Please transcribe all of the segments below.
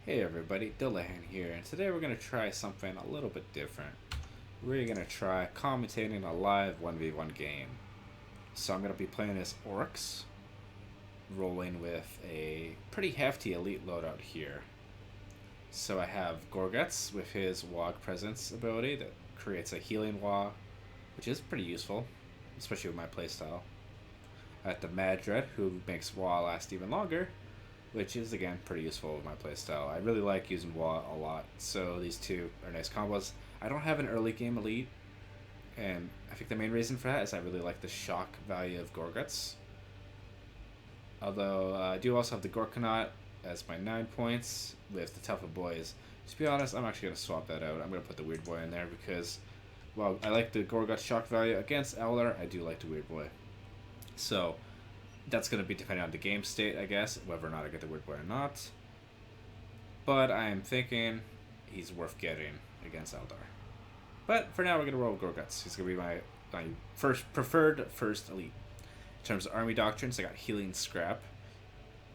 Hey everybody, Dillahan here, and today we're going to try something a little bit different. We're going to try commentating a live 1v1 game. So I'm going to be playing as Orcs, rolling with a pretty hefty elite loadout here. So I have Gorguts with his Wog Presence ability that creates a healing wall, which is pretty useful, especially with my playstyle. I have the Madred, who makes wall last even longer, which is again pretty useful with my playstyle. I really like using Wa a lot, so these two are nice combos. I don't have an early game elite, and I think the main reason for that is I really like the shock value of Gorguts. Although I do also have the Gorkanaut as my 9 points with the Tough of Boys. To be honest, I'm actually going to swap that out. I'm going to put the Weird Boy in there because, well, I like the Gorgut shock value against Eldar. I do like the Weird Boy. So that's going to be depending on the game state, I guess, whether or not I get the Weird Boy or not. But I'm thinking he's worth getting against Eldar. But for now, we're going to roll with Gorguts. He's going to be my preferred first elite. In terms of army doctrines, I got Healing Scrap,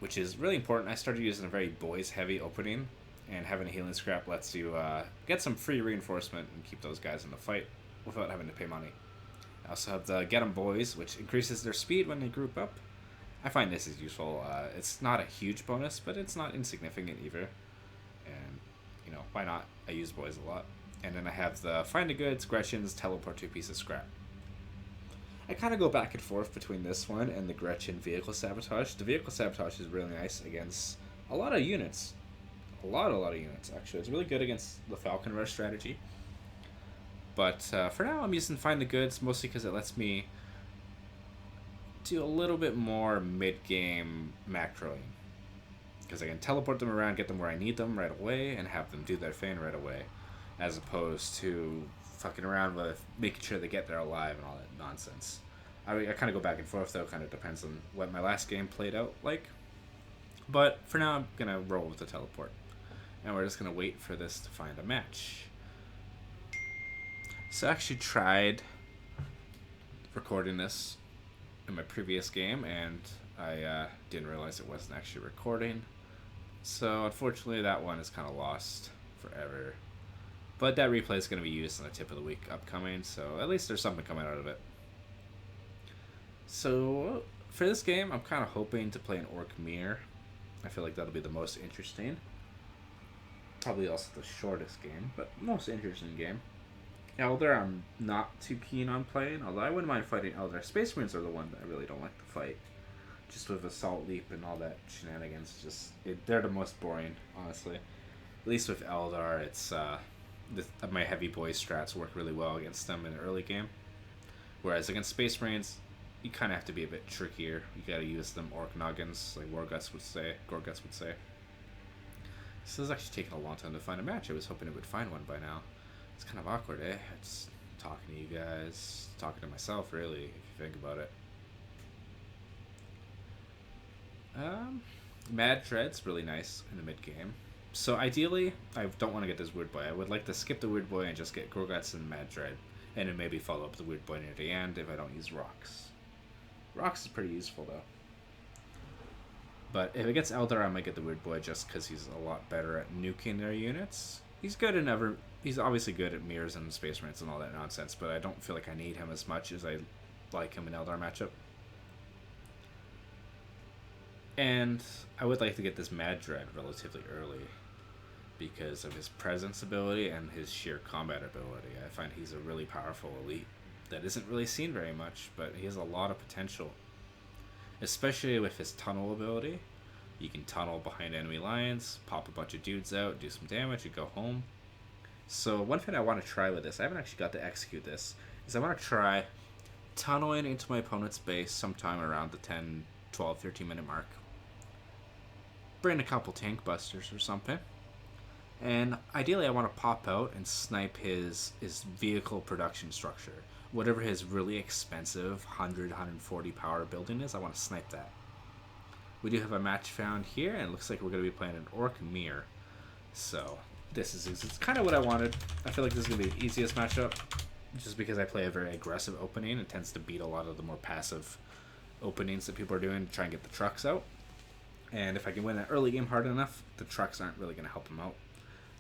which is really important. I started using a very boys-heavy opening, and having a Healing Scrap lets you get some free reinforcement and keep those guys in the fight without having to pay money. I also have the Get 'em Boys, which increases their speed when they group up. I find this is useful. It's not a huge bonus, but it's not insignificant either. And, you know, why not? I use boys a lot. And then I have the Find the Goods, Gretchen's Teleport 2 Piece of Scrap. I kind of go back and forth between this one and the Gretchen Vehicle Sabotage. The Vehicle Sabotage is really nice against a lot of units. A lot of units, actually. It's really good against the Falcon Rush strategy. But for now, I'm using Find the Goods, mostly because it lets me do a little bit more mid-game macroing, because I can teleport them around, get them where I need them right away, and have them do their thing right away, as opposed to fucking around with making sure they get there alive and all that nonsense. I kind of go back and forth, though. Kind of depends on what my last game played out like. But for now, I'm going to roll with the teleport. And we're just going to wait for this to find a match. So I actually tried recording this in my previous game, and I didn't realize it wasn't actually recording. So unfortunately, that one is kind of lost forever. But that replay is going to be used in the tip of the week upcoming, so at least there's something coming out of it. So for this game, I'm kind of hoping to play an Orc Mirror. I feel like that'll be the most interesting. Probably also the shortest game, but most interesting game. Eldar, I'm not too keen on playing, although I wouldn't mind fighting Eldar. Space Marines are the one that I really don't like to fight. Just with Assault Leap and all that shenanigans, they're the most boring, honestly. At least with Eldar, it's my heavy boy strats work really well against them in the early game. Whereas against Space Marines, you kind of have to be a bit trickier. You gotta use them Orc Noggins, like Gorguts would say. So this is actually taking a long time to find a match. I was hoping it would find one by now. It's kind of awkward, eh? Just talking to you guys, talking to myself, really, if you think about it. Mad Dread's really nice in the mid game. So ideally, I don't want to get this Weird Boy. I would like to skip the Weird Boy and just get Gorguts and Mad Dread, and then maybe follow up the Weird Boy near the end if I don't use Rocks. Rocks is pretty useful though. But if it gets Eldar, I might get the Weird Boy just because he's a lot better at nuking their units. He's obviously good at mirrors and Space Marines and all that nonsense, but I don't feel like I need him as much as I like him in Eldar matchup. And I would like to get this Mad Dread relatively early because of his presence ability and his sheer combat ability. I find he's a really powerful elite that isn't really seen very much, but he has a lot of potential. Especially with his tunnel ability. You can tunnel behind enemy lines, pop a bunch of dudes out, do some damage, and go home. So one thing I want to try with this, I haven't actually got to execute this, is I want to try tunneling into my opponent's base sometime around the 10, 12, 13 minute mark. Bring a couple tank busters or something. And ideally I want to pop out and snipe his vehicle production structure. Whatever his really expensive 100, 140 power building is, I want to snipe that. We do have a match found here, and it looks like we're going to be playing an Orc Mirror. So it's kind of what I wanted. I feel like this is going to be the easiest matchup, just because I play a very aggressive opening. It tends to beat a lot of the more passive openings that people are doing to try and get the trucks out. And if I can win an early game hard enough, the trucks aren't really going to help him out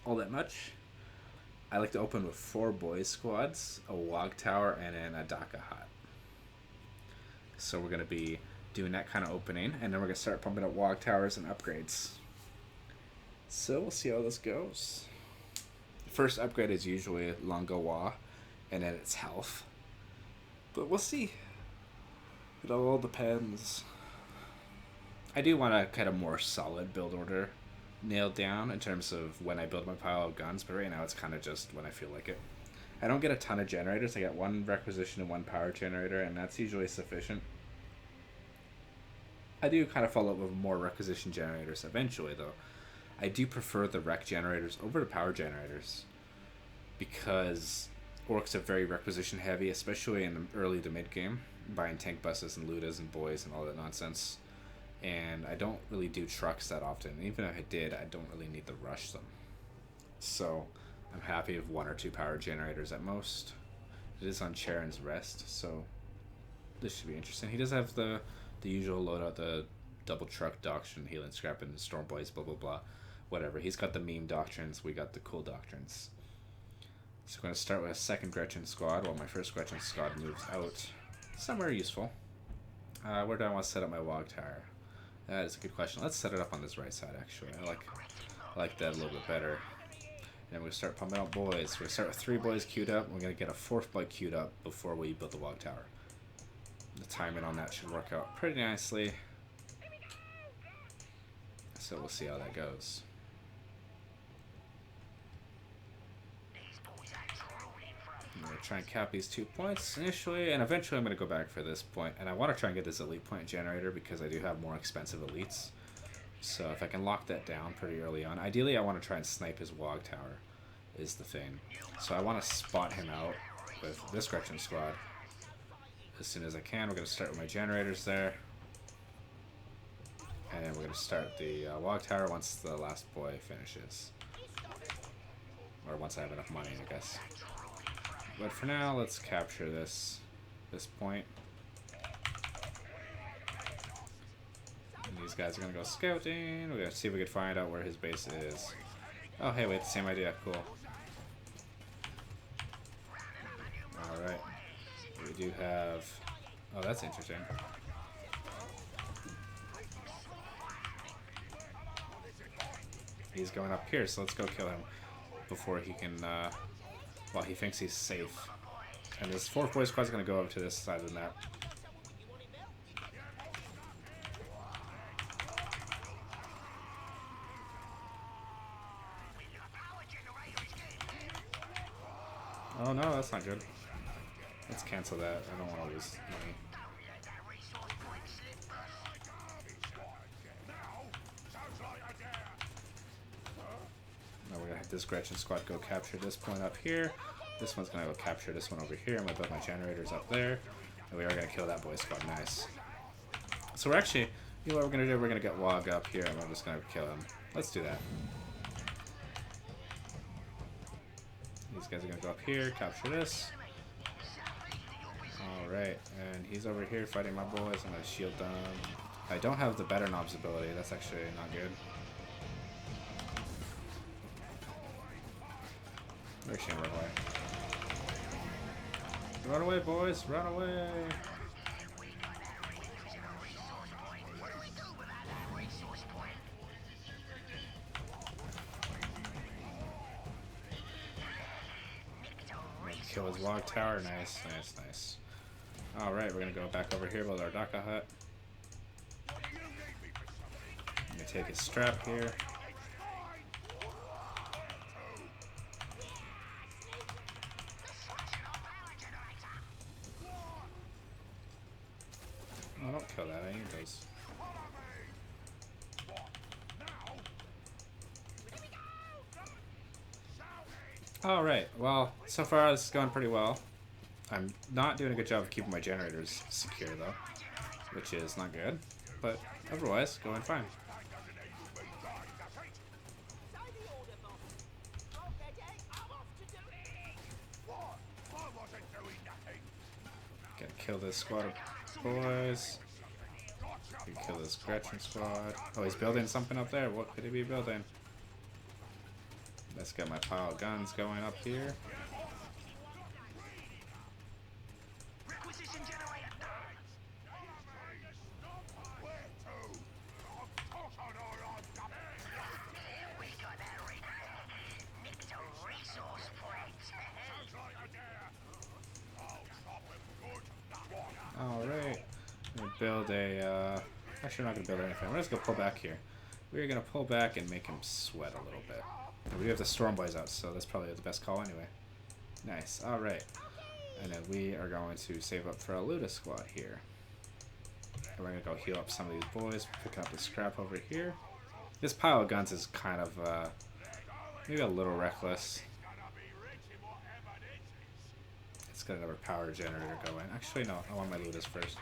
all that much. I like to open with 4 boys squads, a Wog Tower, and an Adaka Hut. So we're going to be doing that kind of opening, and then we're going to start pumping up Wog Towers and upgrades. So we'll see how this goes. The first upgrade is usually Longawa, and then it's health. But we'll see. It all depends. I do want a kind of more solid build order nailed down in terms of when I build my pile of guns, but right now it's kind of just when I feel like it. I don't get a ton of generators. I get 1 requisition and 1 power generator, and that's usually sufficient. I do kind of follow up with more requisition generators eventually, though. I do prefer the rec generators over the power generators because orcs are very requisition heavy, especially in the early to mid game, buying tank buses and lootas and boys and all that nonsense. And I don't really do trucks that often. Even if I did, I don't really need to rush them. So I'm happy with 1 or 2 power generators at most. It is on Charon's rest, so this should be interesting. He does have the usual loadout, the double truck doctrine, healing scrap, and storm boys, blah blah blah, whatever. He's got the meme doctrines, we got the cool doctrines. So I'm going to start with a second Gretchen squad while my first Gretchen squad moves out somewhere useful. Where do I want to set up my Wog Tower? That is a good question. Let's set it up on this right side, actually. I like that a little bit better. And we're going to start pumping out boys. We're going to start with 3 boys queued up. We're going to get a 4th boy queued up before we build the Wog Tower. The timing on that should work out pretty nicely. So we'll see how that goes. I'm going to try and cap these 2 points initially, and eventually I'm going to go back for this point. And I want to try and get this elite point generator because I do have more expensive elites. So if I can lock that down pretty early on. Ideally I want to try and snipe his Wog Tower is the thing. So I want to spot him out with this Gretchen squad as soon as I can. We're going to start with my generators there. And then we're going to start the Wog Tower once the last boy finishes. Or once I have enough money, I guess. But for now, let's capture this point. And these guys are going to go scouting. We're going to see if we can find out where his base is. Oh, hey, we had the same idea. Cool. Alright. We do have... Oh, that's interesting. He's going up here, so let's go kill him before he can... Well, he thinks he's safe. And this 4th boy squad's going to go over to this side of the map. Oh no, that's not good. Let's cancel that. I don't want to lose money. Now we're going to have this Gretchen squad go capture this point up here. This one's going to go capture this one over here. I'm going to build my generators up there. And we are going to kill that boy squad. Nice. So we're actually, you know what we're going to do? We're going to get Wog up here and we're just going to kill him. Let's do that. These guys are going to go up here, capture this. Alright, and he's over here fighting my boys. I'm going to shield them. I don't have the better knobs ability. That's actually not good. We're actually going to run away. Run away, boys! Run away! Kill his Wog Tower. Nice, nice, nice. Alright, we're going to go back over here with our Daka Hut. I'm going to take his strap here. Oh, don't kill that. I need those. Alright, well, so far this is going pretty well. I'm not doing a good job of keeping my generators secure, though, which is not good, but otherwise, going fine. Gotta kill this squad of boys. We kill this Gretchen squad. Oh, he's building something up there. What could he be building? Let's get my pile of guns going up here. Alright. Build a, actually I'm not going to build anything. We're just going to pull back here. We're going to pull back and make him sweat a little bit. And we have the Storm Boys out, so that's probably the best call anyway. Nice. Alright. And then we are going to save up for a Luda squad here. And we're going to go heal up some of these boys, picking up the scrap over here. This pile of guns is kind of, maybe a little reckless. It's got another power generator going. Actually, no, I want my Ludas first.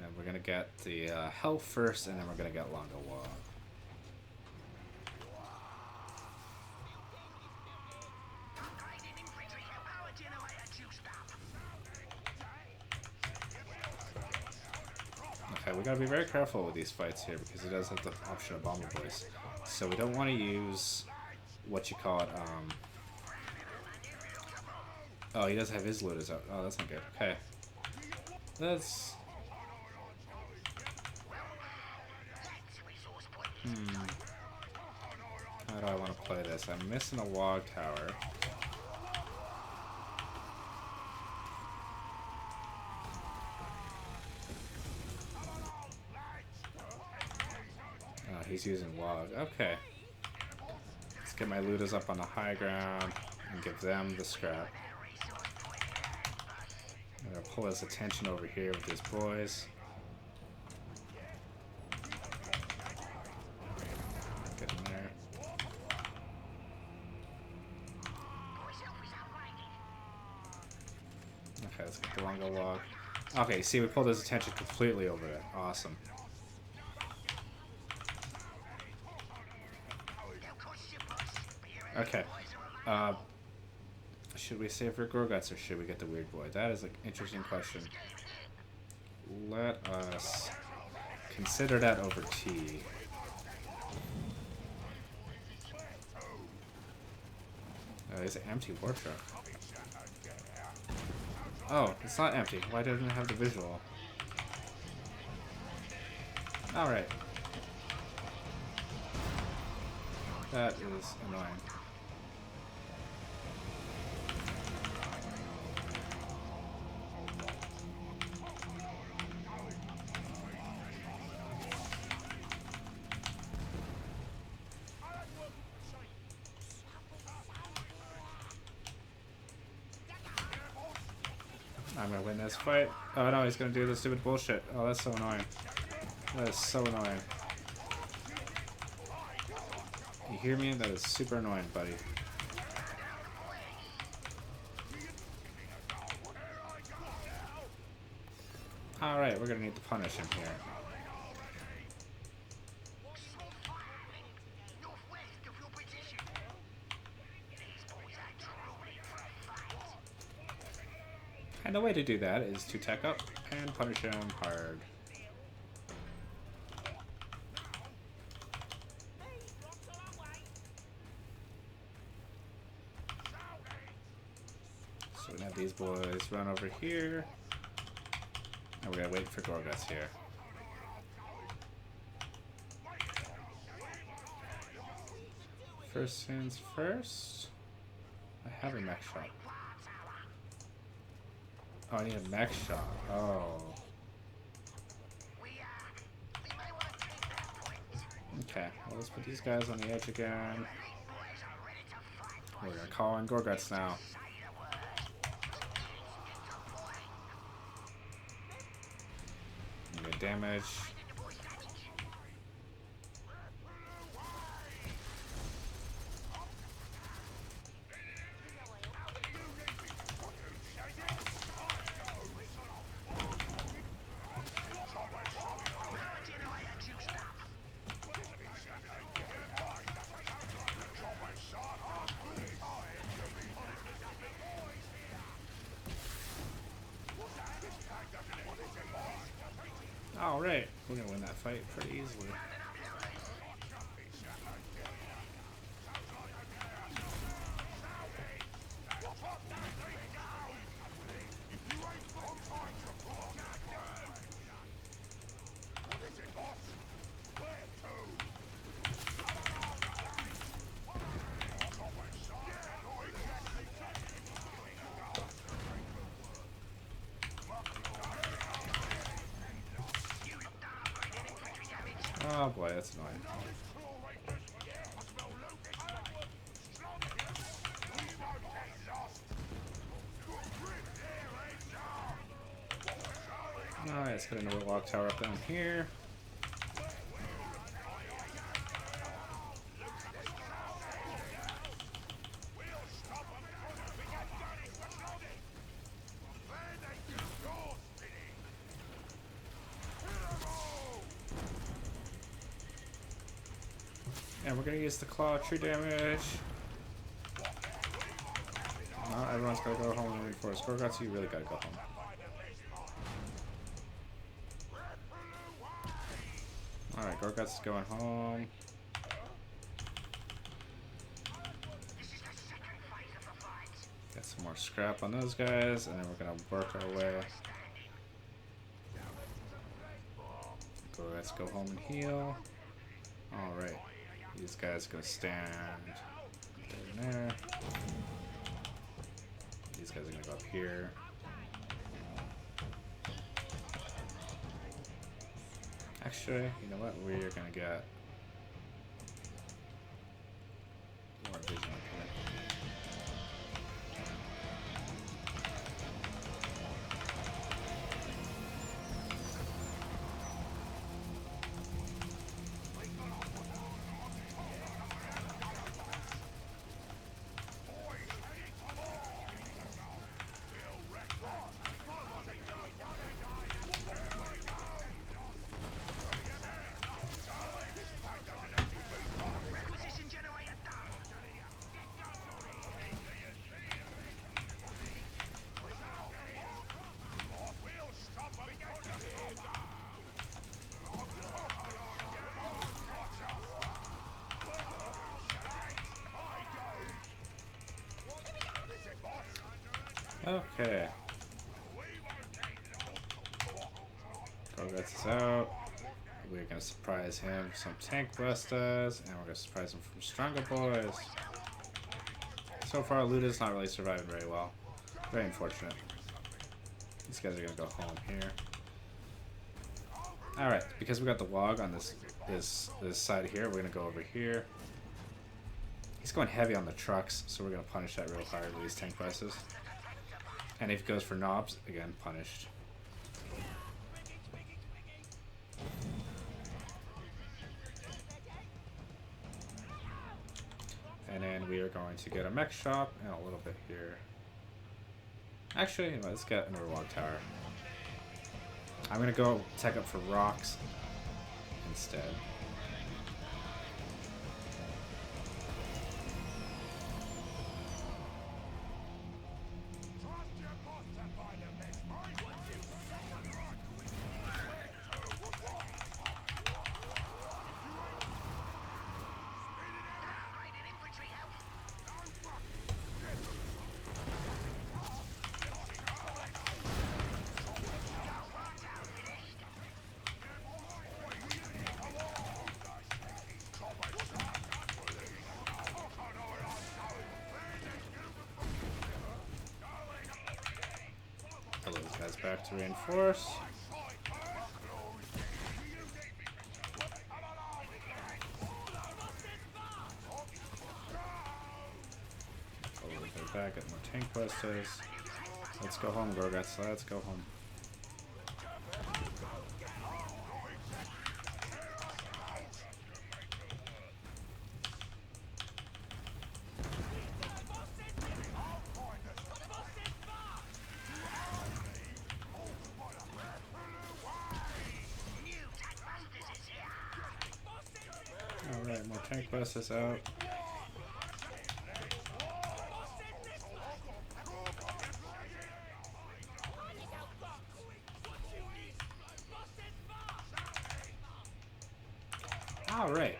And we're going to get the health first, and then we're going to get Longa Wall. Okay, we gotta be very careful with these fights here because he does have the option of Bomber Boys. So we don't want to use what you call it, oh, he does have his looters out. Oh, that's not good. Okay. Let's... How do I want to play this? I'm missing a log tower. Oh, he's using log. Okay. Let's get my looters up on the high ground and give them the scrap. I'm gonna pull his attention over here with his boys. Get in there. Okay, let's get the Longo log. Okay, see, we pulled his attention completely over it. Awesome. Okay. Should we save for Gorguts or should we get the Weird Boy? That is an interesting question. Let us consider that over tea. Oh, it's an empty war truck. Oh, it's not empty. Why doesn't it have the visual? Alright. That is annoying. I'm gonna win this fight. Oh no, he's gonna do this stupid bullshit. Oh, that's so annoying. That is so annoying. You hear me? That is super annoying, buddy. Alright, we're gonna need to punish him here. And the way to do that is to tech up and punish him hard. So we have these boys run over here. And we're gonna wait for Gorguts here. First things first. I have a mech shot. Oh, I need a mech shot. Oh. Okay, well, let's put these guys on the edge again. We're gonna call in Gorguts now. Good damage. Alright, we're gonna win that fight pretty easily. Oh boy, that's annoying. Alright, let's get another log tower up down here. And we're gonna use the claw tree damage. Not everyone's gotta go home and reinforce. Gorgots, you really gotta go home. Alright, Gorgots is going home. Get some more scrap on those guys, and then we're gonna work our way. Gorgots go home and heal. Alright. These guys gonna stand there and there. These guys are gonna go up here. Actually, you know what? We're gonna get more vision up here. Okay. Gorgots is out. We're gonna surprise him with some tank ballistas, and we're gonna surprise him from stronger boys. So far, Luda's not really surviving very well. Very unfortunate. These guys are gonna go home here. Alright, because we got the log on this side here, we're gonna go over here. He's going heavy on the trucks, so we're gonna punish that real hard with these tank ballistas. And if he goes for knobs, again, punished. And then we are going to get a mech shop and a little bit here. Actually, let's get another log tower. I'm gonna go tech up for rocks instead. Guys back to reinforce. Go a little bit back, get more tank ballistas. Let's go home, Gorgots. Let's go home. Alright, more tank ballistas out. Alright.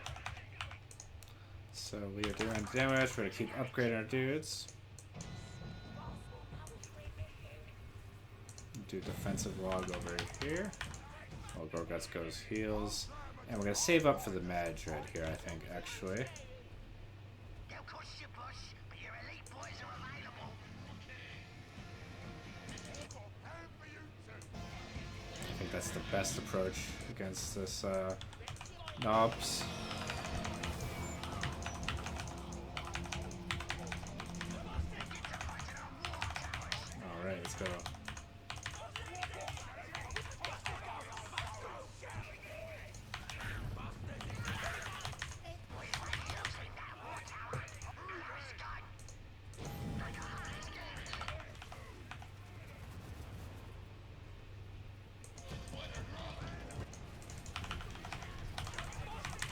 So we are doing damage. We're going to keep upgrading our dudes. Do defensive log over here. While Gorguts goes heals. And we're going to save up for the Madge right here, I think, actually. I think that's the best approach against this Knobs. Alright, let's go.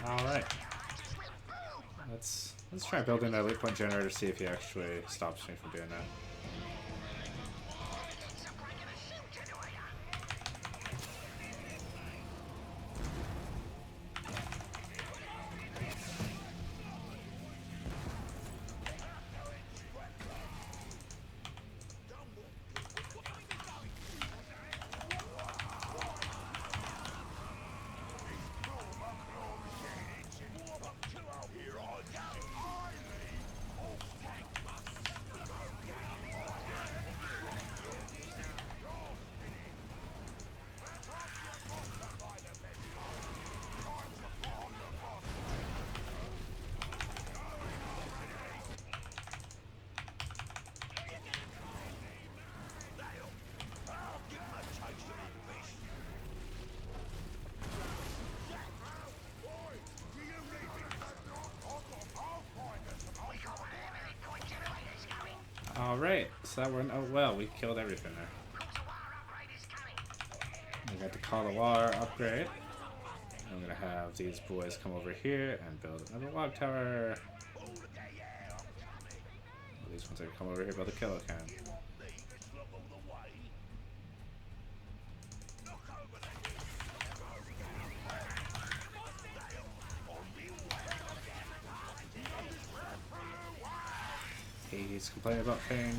Alright. Let's try building that weak point generator, see if he actually stops me from doing that. Alright, so that went out well. We killed everything there. We got the Call of War upgrade. I'm gonna have these boys come over here and build another log tower. These ones are gonna come over here and build a killer cannon. He's complaining about pain.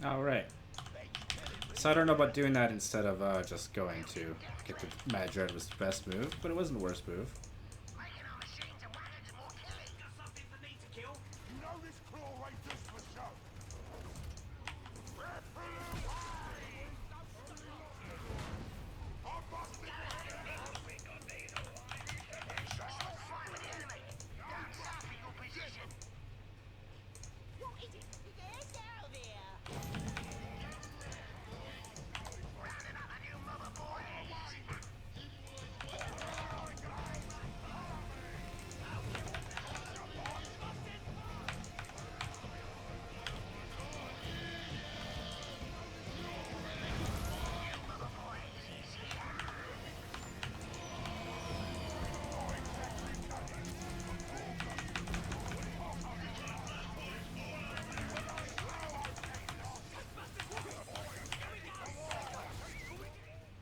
Alright. So I don't know about doing that instead of just going to get the Mad Dread was the best move, but it wasn't the worst move.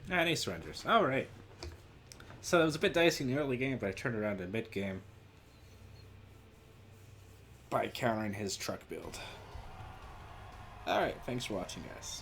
And he surrenders. Alright. So it was a bit dicey in the early game, but I turned around in mid-game by countering his truck build. Alright, thanks for watching, guys.